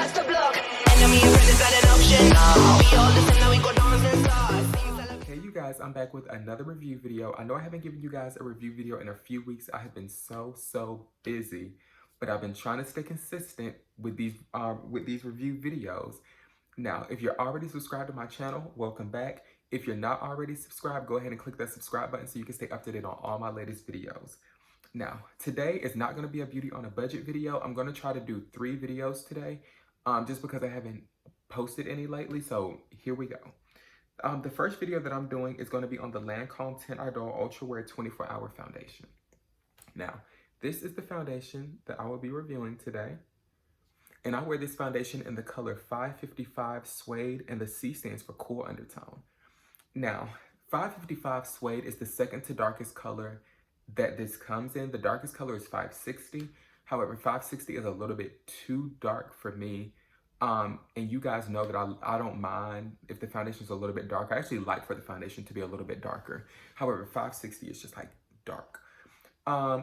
that's the block. Enemy and friend is not an option. We all listen, now we go dance and stars. Hey you guys, I'm back with another review video. I know I haven't given you guys a review video in a few weeks. I have been so busy, but I've been trying to stay consistent with these review videos. Now, if you're already subscribed to my channel, welcome back. If you're not already subscribed, go ahead and click that subscribe button so you can stay up to date on all my latest videos. Now, today is not going to be a beauty on a budget video. I'm going to try to do 3 videos today, just because I haven't posted any lately. So here we go. The first video that I'm doing is going to be on the Lancôme Teint Idole Ultra Wear 24-Hour Foundation. Now, this is the foundation that I will be reviewing today. And I wear this foundation in the color 555 Suede, and the C stands for Cool Undertone. Now, 555 Suede is the second to darkest color that this comes in. The darkest color is 560. However, 560 is a little bit too dark for me. And you guys know that I don't mind if the foundation is a little bit dark. I actually like for the foundation to be a little bit darker. However, 560 is just like dark. I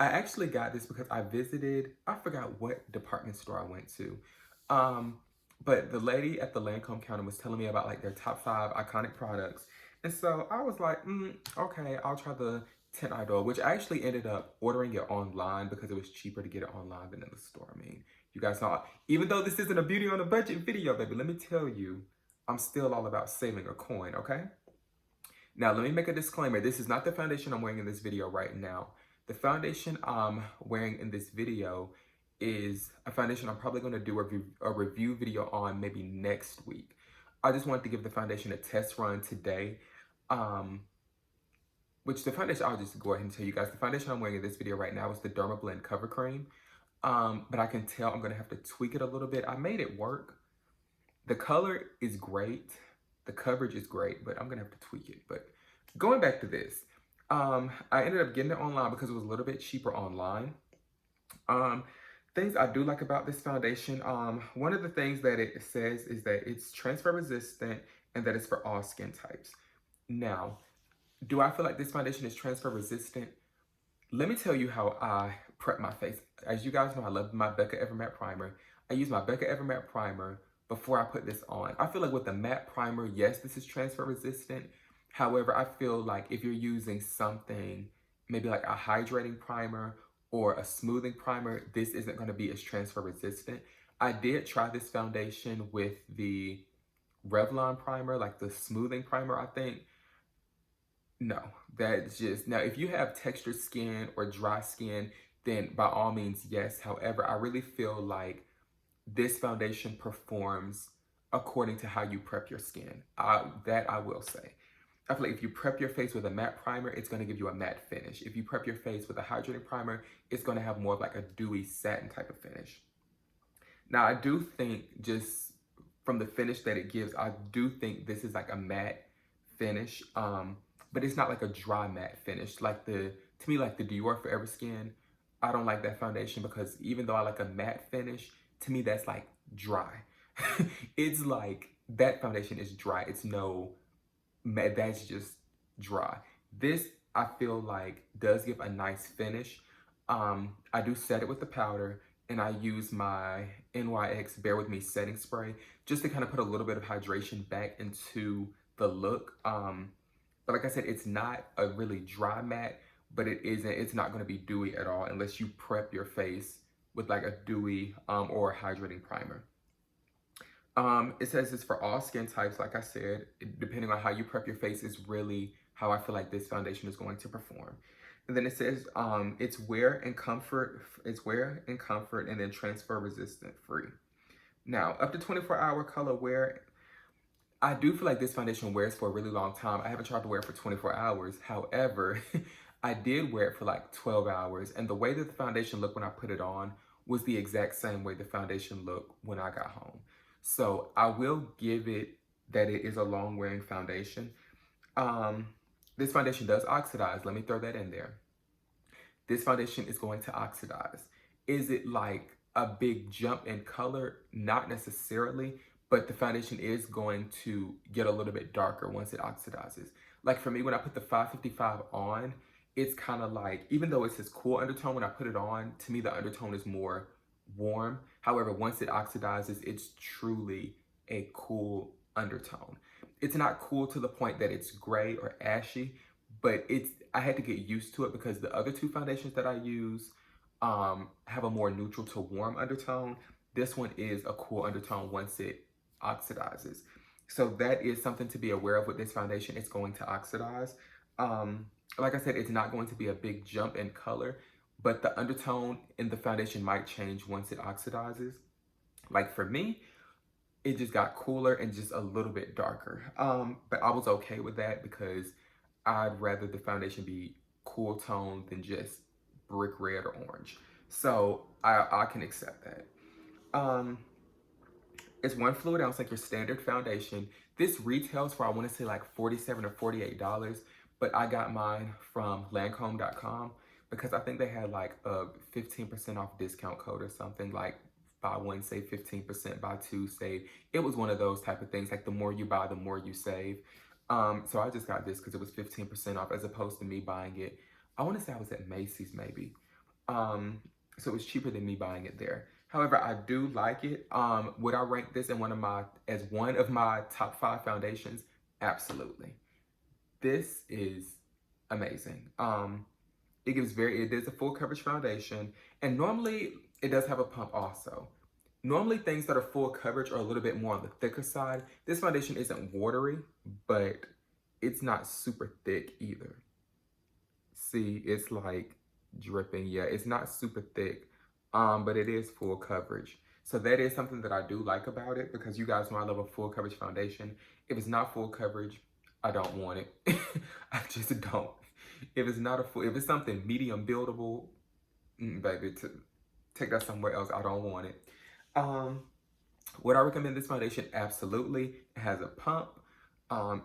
actually got this because I forgot what department store I went to. But the lady at the Lancôme counter was telling me about like their top 5 iconic products. And so I was like, okay, I'll try the Teint Idole, which I actually ended up ordering it online because it was cheaper to get it online than in the store. I mean, you guys know, even though this isn't a beauty on a budget video, baby, let me tell you, I'm still all about saving a coin, okay? Now, let me make a disclaimer. This is not the foundation I'm wearing in this video right now. The foundation I'm wearing in this video is a foundation I'm probably going to do a review video on maybe next week. I just wanted to give the foundation a test run today. Which the foundation, I'll just go ahead and tell you guys, the foundation I'm wearing in this video right now is the Derma Blend Cover Cream. But I can tell I'm going to have to tweak it a little bit. I made it work. The color is great. The coverage is great, but I'm going to have to tweak it. But going back to this, I ended up getting it online because it was a little bit cheaper online. Things I do like about this foundation, one of the things that it says is that it's transfer resistant and that it's for all skin types. Now, do I feel like this foundation is transfer resistant? Let me tell you how I prep my face. As you guys know, I love my Becca Ever Matte Primer. I use my Becca Ever Matte Primer before I put this on. I feel like with the matte primer, yes, this is transfer resistant. However, I feel like if you're using something, maybe like a hydrating primer or a smoothing primer, this isn't going to be as transfer resistant. I did try this foundation with the Revlon primer, like the smoothing primer, I think. No, that's just, now if you have textured skin or dry skin, then by all means, yes. However, I really feel like this foundation performs according to how you prep your skin. That I will say. I feel like if you prep your face with a matte primer, it's going to give you a matte finish. If you prep your face with a hydrating primer, it's going to have more of like a dewy satin type of finish. Now, I do think just from the finish that it gives, I do think this is like a matte finish. But it's not like a dry matte finish. Like to me, like the Dior Forever Skin, I don't like that foundation because even though I like a matte finish, to me that's like dry. It's like, that foundation is dry. It's no matte, that's just dry. This, I feel like, does give a nice finish. I do set it with the powder, and I use my NYX Bear With Me setting spray just to kind of put a little bit of hydration back into the look. But like I said, it's not a really dry matte, but it's not going to be dewy at all unless you prep your face with like a dewy or a hydrating primer. It says it's for all skin types. Like I said, depending on how you prep your face is really how I feel like this foundation is going to perform. And then it says it's wear and comfort, and then transfer resistant free. Now, up to 24-hour color wear. I do feel like this foundation wears for a really long time. I haven't tried to wear it for 24 hours. However, I did wear it for like 12 hours. And the way that the foundation looked when I put it on was the exact same way the foundation looked when I got home. So I will give it that it is a long wearing foundation. This foundation does oxidize. Let me throw that in there. This foundation is going to oxidize. Is it like a big jump in color? Not necessarily. But the foundation is going to get a little bit darker once it oxidizes. Like for me, when I put the 555 on, it's kind of like, even though it says cool undertone, when I put it on, to me the undertone is more warm. However, once it oxidizes, it's truly a cool undertone. It's not cool to the point that it's gray or ashy, but I had to get used to it because the other two foundations that I use have a more neutral to warm undertone. This one is a cool undertone once it oxidizes. So that is something to be aware of with this foundation. It's going to oxidize. Like I said, it's not going to be a big jump in color, but the undertone in the foundation might change once it oxidizes. Like for me, it just got cooler and just a little bit darker. But I was okay with that because I'd rather the foundation be cool tone than just brick red or orange. So I can accept that. It's 1 fluid ounce, like your standard foundation. This retails for, I want to say like $47 or $48, but I got mine from Lancôme.com because I think they had like a 15% off discount code or something, like buy one, save 15%, buy two, save. It was one of those type of things, like the more you buy, the more you save. So I just got this because it was 15% off as opposed to me buying it. I want to say I was at Macy's maybe. So it was cheaper than me buying it there. However, I do like it. Would I rank this in one of my top 5 foundations? Absolutely. This is amazing. It is a full coverage foundation, and normally it does have a pump also. Normally things that are full coverage are a little bit more on the thicker side. This foundation isn't watery, but it's not super thick either. See, it's like dripping. Yeah, it's not super thick, but it is full coverage. So that is something that I do like about it because you guys know I love a full coverage foundation. If it's not full coverage, I don't want it. I just don't. If it's something medium buildable, baby, to take that somewhere else, I don't want it. Would I recommend this foundation? Absolutely. It has a pump.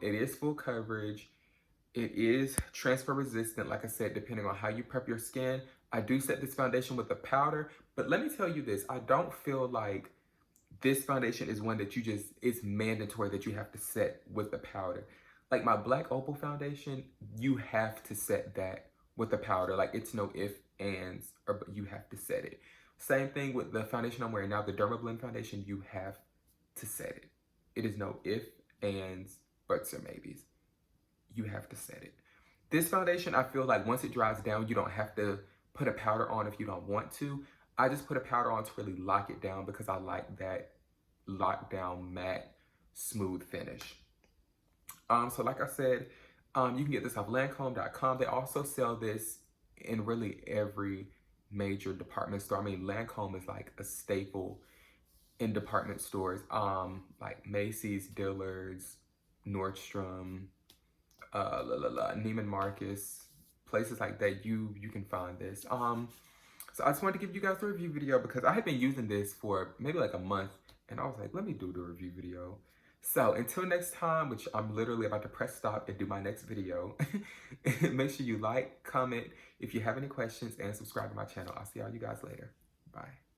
It is full coverage. It is transfer resistant, like I said, depending on how you prep your skin. I do set this foundation with a powder, but let me tell you this, I don't feel like this foundation is one that it's mandatory that you have to set with the powder. Like my Black Opal foundation, you have to set that with the powder. Like it's no if, ands, or but you have to set it. Same thing with the foundation I'm wearing now, the Dermablend foundation, you have to set it. It is no if, ands, buts, or maybes. You have to set it. This foundation, I feel like once it dries down, you don't have to put a powder on if you don't want to. I just put a powder on to really lock it down because I like that lockdown matte smooth finish. So like I said, you can get this off Lancôme.com. They also sell this in really every major department store. I mean, Lancôme is like a staple in department stores, like Macy's, Dillard's, Nordstrom, Neiman Marcus, places like that. You can find this. So I just wanted to give you guys a review video because I had been using this for maybe like a month, and I was like, let me do the review video. So until next time, which I'm literally about to press stop and do my next video, make sure you like, comment if you have any questions, and subscribe to my channel. I'll see all you guys later. Bye.